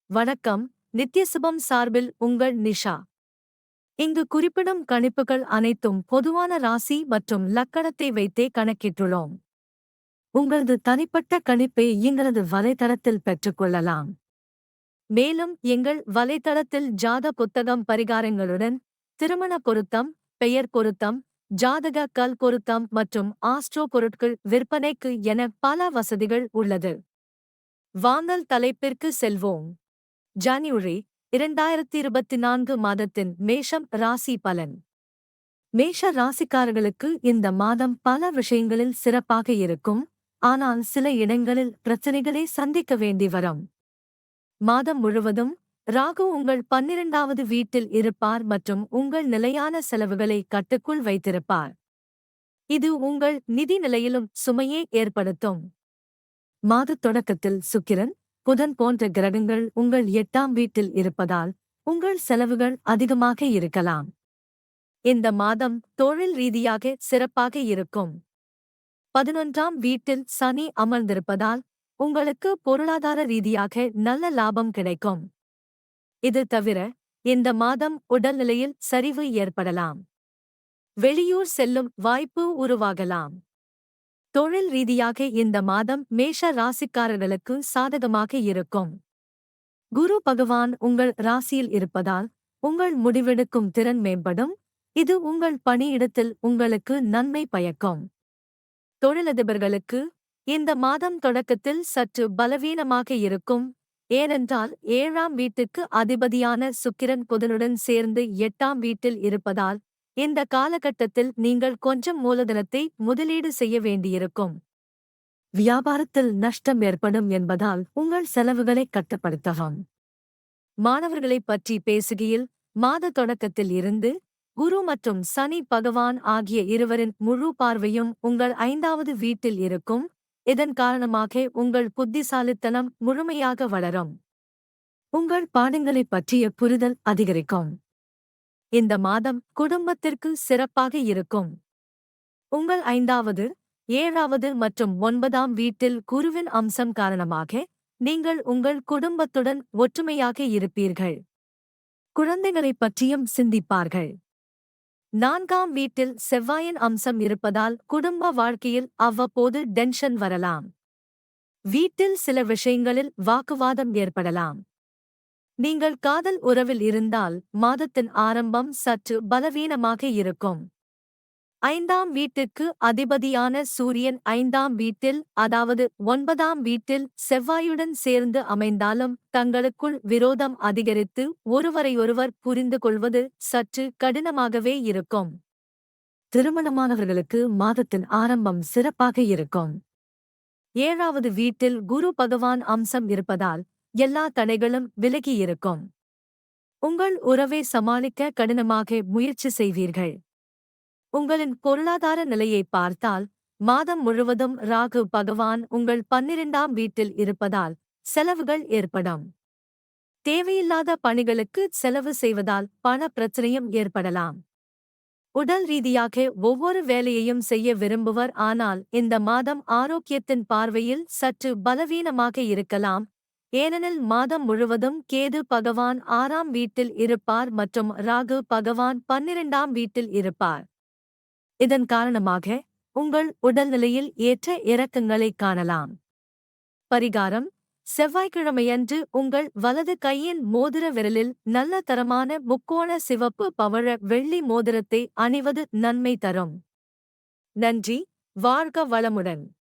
வணக்கம். நித்யசுபம் சார்பில் உங்கள் நிஷா. இங்கு குறிப்பிடும் கணிப்புகள் அனைத்தும் பொதுவான ராசி மற்றும் லக்கணத்தை வைத்தே கணக்கிட்டுள்ளோம். உங்களது தனிப்பட்ட கணிப்பை எங்களது வலைத்தளத்தில் பெற்றுக்கொள்ளலாம். மேலும் எங்கள் வலைத்தளத்தில் ஜாத புத்தகம் பரிகாரங்களுடன் திருமண பொருத்தம், பெயர் பொருத்தம், ஜாதக கல் பொருத்தம் மற்றும் ஆஸ்ட்ரோ பொருட்கள் விற்பனைக்கு என பல வசதிகள் உள்ளது. வாங்கல் தலைப்பிற்கு செல்வோம். ஜனவரி 2024 மாதத்தின் மேஷம் ராசி பலன். மேஷ ராசிக்காரர்களுக்கு இந்த மாதம் பல விஷயங்களில் சிறப்பாக இருக்கும். ஆனால் சில இடங்களில் பிரச்சனைகளை சந்திக்க வேண்டி வரும். மாதம் முழுவதும் ராகு உங்கள் 12வது வீட்டில் இருப்பார் மற்றும் உங்கள் நிலையான செலவுகளை கட்டுக்குள் வைத்திருப்பார். இது உங்கள் நிதி நிலையிலும் சுமையை ஏற்படுத்தும். மாதத் தொடக்கத்தில் சுக்கிரன், புதன் போன்ற கிரகங்கள் உங்கள் 8ஆம் வீட்டில் இருப்பதால் உங்கள் செலவுகள் அதிகமாக இருக்கலாம். இந்த மாதம் தொழில் ரீதியாக சிறப்பாக இருக்கும். 11ஆம் வீட்டில் சனி அமர்ந்திருப்பதால் உங்களுக்கு பொருளாதார ரீதியாக நல்ல லாபம் கிடைக்கும். இது தவிர இந்த மாதம் உடல்நிலையில் சரிவு ஏற்படலாம். வெளியூர் செல்லும் வாய்ப்பு உருவாகலாம். தொழில் ரீதியாக இந்த மாதம் மேஷ ராசிக்காரர்களுக்கு சாதகமாக இருக்கும். குரு பகவான் உங்கள் ராசியில் இருப்பதால் உங்கள் முடிவெடுக்கும் திறன் மேம்படும். இது உங்கள் பணியிடத்தில் உங்களுக்கு நன்மை பயக்கும். தொழிலதிபர்களுக்கு இந்த மாதம் தொடக்கத்தில் சற்று பலவீனமாக இருக்கும். ஏனென்றால் 7ஆம் வீட்டுக்கு அதிபதியான சுக்கிரன் புதனுடன் சேர்ந்து 8ஆம் வீட்டில் இருப்பதால் இந்த காலகட்டத்தில் நீங்கள் கொஞ்சம் மூலதனத்தை முதலீடு செய்ய வேண்டியிருக்கும். வியாபாரத்தில் நஷ்டம் ஏற்படும் என்பதால் உங்கள் செலவுகளை கட்டுப்படுத்தவும். மாணவர்களைப் பற்றி பேசுகையில் மாத தொடக்கத்தில் இருந்து குரு மற்றும் சனி பகவான் ஆகிய இருவரின் முழு பார்வையும் உங்கள் 5வது வீட்டில் இருக்கும். இதன் காரணமாக உங்கள் புத்திசாலித்தனம் முழுமையாக வளரும். உங்கள் பாடங்களைப் பற்றிய புரிதல் அதிகரிக்கும். இந்த மாதம் குடும்பத்திற்கு சிறப்பாக இருக்கும். உங்கள் 5வது, 7வது மற்றும் 9ஆம் வீட்டில் குருவின் அம்சம் காரணமாக நீங்கள் உங்கள் குடும்பத்துடன் ஒற்றுமையாக இருப்பீர்கள். குழந்தைகளைப் பற்றியும் சிந்திப்பார்கள். 4ஆம் வீட்டில் செவ்வாயின் அம்சம் இருப்பதால் குடும்ப வாழ்க்கையில் அவ்வப்போது டென்ஷன் வரலாம். வீட்டில் சில விஷயங்களில் வாக்குவாதம் ஏற்படலாம். நீங்கள் காதல் உறவில் இருந்தால் மாதத்தின் ஆரம்பம் சற்று பலவீனமாக இருக்கும். 5ஆம் வீட்டிற்கு அதிபதியான சூரியன் 5ஆம் வீட்டில் அதாவது 9ஆம் வீட்டில் செவ்வாயுடன் சேர்ந்து அமைந்தாலும் தங்களுக்குள் விரோதம் அதிகரித்து ஒருவரையொருவர் புரிந்து கொள்வது சற்று கடினமாகவே இருக்கும். திருமணமானவர்களுக்கு மாதத்தின் ஆரம்பம் சிறப்பாக இருக்கும். 7வது வீட்டில் குரு பகவான் அம்சம் இருப்பதால் எல்லா தடைகளும் விலகியிருக்கும். உங்கள் உறவை சமாளிக்க கடினமாக முயற்சி செய்வீர்கள். உங்களின் பொருளாதார நிலையை பார்த்தால் மாதம் முழுவதும் ராகு பகவான் உங்கள் 12ஆம் வீட்டில் இருப்பதால் செலவுகள் ஏற்படும். தேவையில்லாத பணிகளுக்கு செலவு செய்வதால் பண பிரச்சனையும் ஏற்படலாம். உடல் ரீதியாக ஒவ்வொரு வேலையையும் செய்ய விரும்புவர். ஆனால் இந்த மாதம் ஆரோக்கியத்தின் பார்வையில் சற்று பலவீனமாக இருக்கலாம். ஏனெனில் மாதம் முழுவதும் கேது பகவான் 6ஆம் வீட்டில் இருப்பார் மற்றும் ராகு பகவான் 12ஆம் வீட்டில் இருப்பார். இதன் காரணமாக உங்கள் உடல்நிலையில் ஏற்ற இறக்கங்களைக் காணலாம். பரிகாரம்: செவ்வாய்க்கிழமையன்று உங்கள் வலது கையின் மோதிர விரலில் நல்ல தரமான முக்கோண சிவப்பு பவழ வெள்ளி மோதிரத்தை அணிவது நன்மை தரும். நன்றி. வாழ்க வளமுடன்.